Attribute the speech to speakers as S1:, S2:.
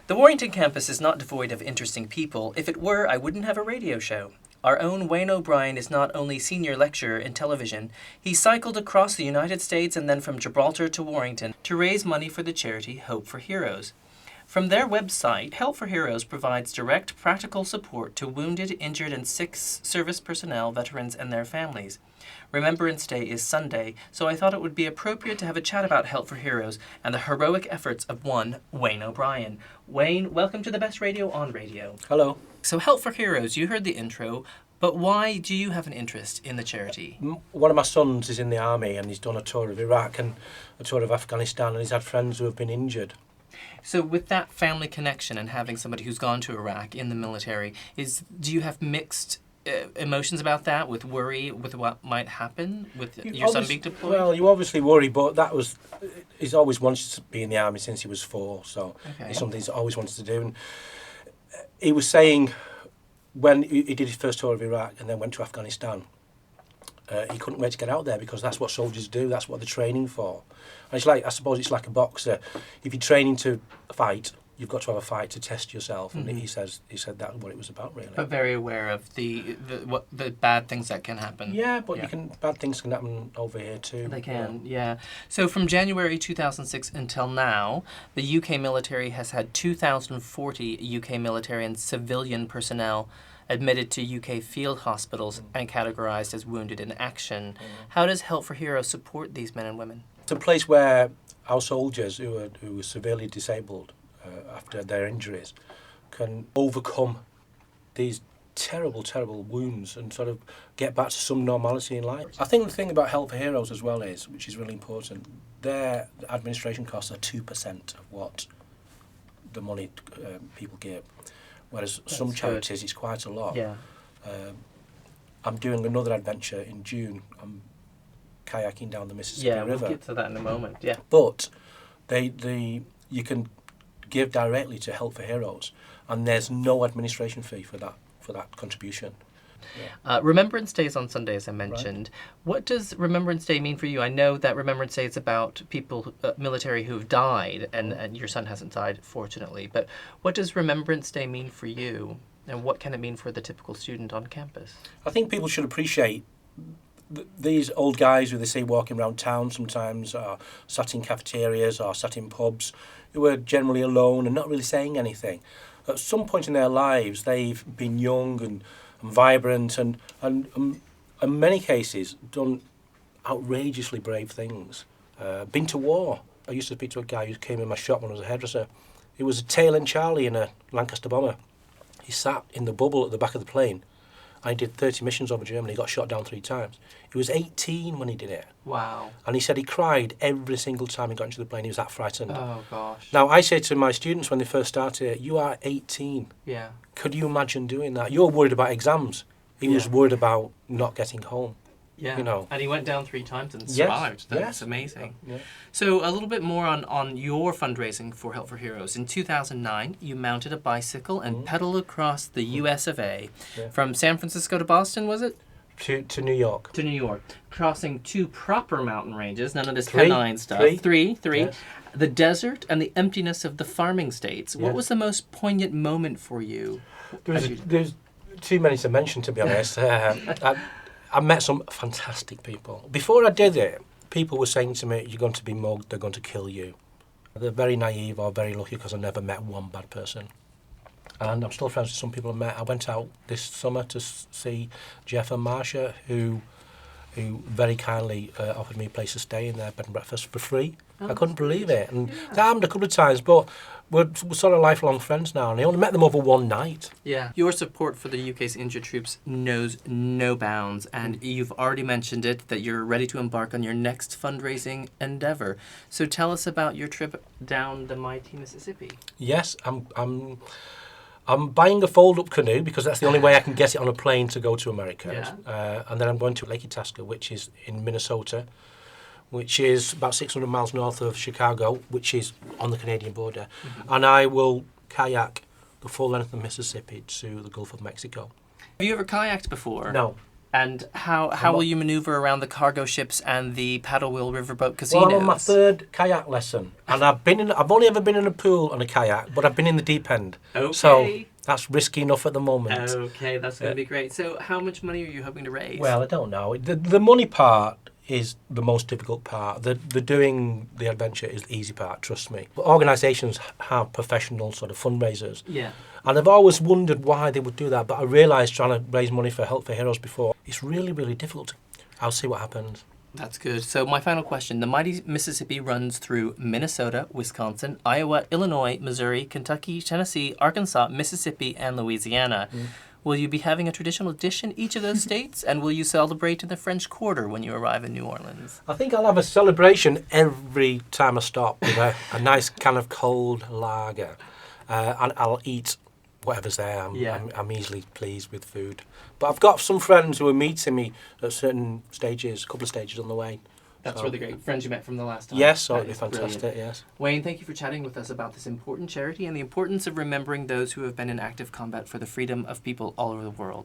S1: The Warrington campus is not devoid of interesting people. If it were, I wouldn't have a radio show. Our own Wayne O'Brien is not only senior lecturer in television, he cycled across the United States and then from Gibraltar to Warrington to raise money for the charity Hope for Heroes. From their website, Help for Heroes provides direct practical support to wounded, injured, and sick service personnel, veterans, and their families. Remembrance Day is Sunday, so I thought it would be appropriate to have a chat about Help for Heroes and the heroic efforts of one Wayne O'Brien. Wayne, welcome to the best radio on radio.
S2: Hello.
S1: So Help for Heroes, you heard the intro, but why do you have an interest in the charity?
S2: One of my sons is in the army and he's done a tour of Iraq and a tour of Afghanistan, and he's had friends who have been injured.
S1: So with that family connection and having somebody who's gone to Iraq in the military, do you have mixed emotions about that, with worry with what might happen with your son being deployed?
S2: Well, you obviously worry, but he's always wanted to be in the army since he was 4, so it's something he's always wanted to do. And he was saying when he did his first tour of Iraq and then went to Afghanistan, he couldn't wait to get out there because that's what soldiers do, that's what they're training for. And it's like, I suppose it's like a boxer. If you're training to fight, you've got to have a fight to test yourself, and he said that's what it was about, really.
S3: But very aware of the bad things that can happen.
S2: Yeah, but bad things can happen over here too.
S1: They can, yeah. So from January 2006 until now, the UK military has had 2,040 UK military and civilian personnel admitted to UK field hospitals and categorised as wounded in action. How does Help for Heroes support these men and women?
S2: It's a place where our soldiers who are severely disabled after their injuries can overcome these terrible, terrible wounds and sort of get back to some normality in life. I think the thing about Help for Heroes as well is, which is really important, their administration costs are 2% of what the money people give, whereas some charities it's quite a lot.
S1: Yeah.
S2: I'm doing another adventure in June. I'm kayaking down the Mississippi River.
S1: Yeah, we'll get to that in a moment. Yeah.
S2: But you can give directly to Help for Heroes, and there's no administration fee for that contribution.
S1: Yeah. Remembrance Day is on Sunday, as I mentioned. Right. What does Remembrance Day mean for you? I know that Remembrance Day is about people, military who have died, and your son hasn't died, fortunately. But what does Remembrance Day mean for you, and what can it mean for the typical student on campus?
S2: I think people should appreciate these old guys who they see walking around town sometimes, or sat in cafeterias or sat in pubs, who are generally alone and not really saying anything. At some point in their lives, they've been young and vibrant and in many cases done outrageously brave things. Been to war. I used to speak to a guy who came in my shop when I was a hairdresser. He was a tail end Charlie in a Lancaster bomber. He sat in the bubble at the back of the plane. I did 30 missions over Germany. He got shot down 3 times. He was 18 when he did it.
S1: Wow.
S2: And he said he cried every single time he got into the plane. He was that frightened.
S1: Oh, gosh.
S2: Now, I say to my students when they first started, you are 18.
S1: Yeah.
S2: Could you imagine doing that? You're worried about exams. He was worried about not getting home.
S1: Yeah.
S2: You know.
S1: And he went down 3 times and survived. That's amazing. Yeah. So a little bit more on your fundraising for Help for Heroes. In 2009, you mounted a bicycle and pedaled across the US of A. Yeah. From San Francisco to Boston, was it?
S2: To New York.
S1: To New York. Crossing 2 proper mountain ranges, none of this canine stuff. Three. Yes. The desert and the emptiness of the farming states. What was the most poignant moment for you?
S2: There's too many to mention, to be honest. I met some fantastic people. Before I did it, people were saying to me, you're going to be mugged, they're going to kill you. They're very naive or very lucky because I never met one bad person. And I'm still friends with some people I met. I went out this summer to see Jeff and Marsha, who very kindly offered me a place to stay in their bed and breakfast for free. I couldn't believe it. And that happened a couple of times, but we're sort of lifelong friends now, and I only met them over one night.
S1: Yeah. Your support for the UK's injured troops knows no bounds, and you've already mentioned it, that you're ready to embark on your next fundraising endeavour. So tell us about your trip down the mighty Mississippi.
S2: Yes, I'm buying a fold-up canoe because that's the only way I can get it on a plane to go to America. Yeah. And then I'm going to Lake Itasca, which is in Minnesota, which is about 600 miles north of Chicago, which is on the Canadian border. Mm-hmm. And I will kayak the full length of the Mississippi to the Gulf of Mexico.
S1: Have you ever kayaked before?
S2: No.
S1: And how will you maneuver around the cargo ships and the paddle wheel riverboat casinos?
S2: Well, I'm on my third kayak lesson, and I've only ever been in a pool on a kayak, but I've been in the deep end.
S1: Okay.
S2: So that's risky enough at the moment.
S1: Okay, that's going to be great. So how much money are you hoping to raise?
S2: Well, I don't know. The money part is the most difficult part. The doing the adventure is the easy part, trust me. But organisations have professional sort of fundraisers.
S1: Yeah.
S2: And I've always wondered why they would do that, but I realised trying to raise money for Help for Heroes before, it's really, really difficult. I'll see what happens.
S1: That's good. So my final question. The mighty Mississippi runs through Minnesota, Wisconsin, Iowa, Illinois, Missouri, Kentucky, Tennessee, Arkansas, Mississippi, and Louisiana. Will you be having a traditional dish in each of those states? And will you celebrate in the French Quarter when you arrive in New Orleans?
S2: I think I'll have a celebration every time I stop with a nice can of cold lager. And I'll eat whatever's there. I'm easily pleased with food. But I've got some friends who are meeting me at certain stages, a couple of stages on the way.
S1: That's really great. Friends you met from the last time.
S2: Yes, it'd be fantastic,
S1: brilliant.
S2: yes.
S1: Wayne, thank you for chatting with us about this important charity and the importance of remembering those who have been in active combat for the freedom of people all over the world.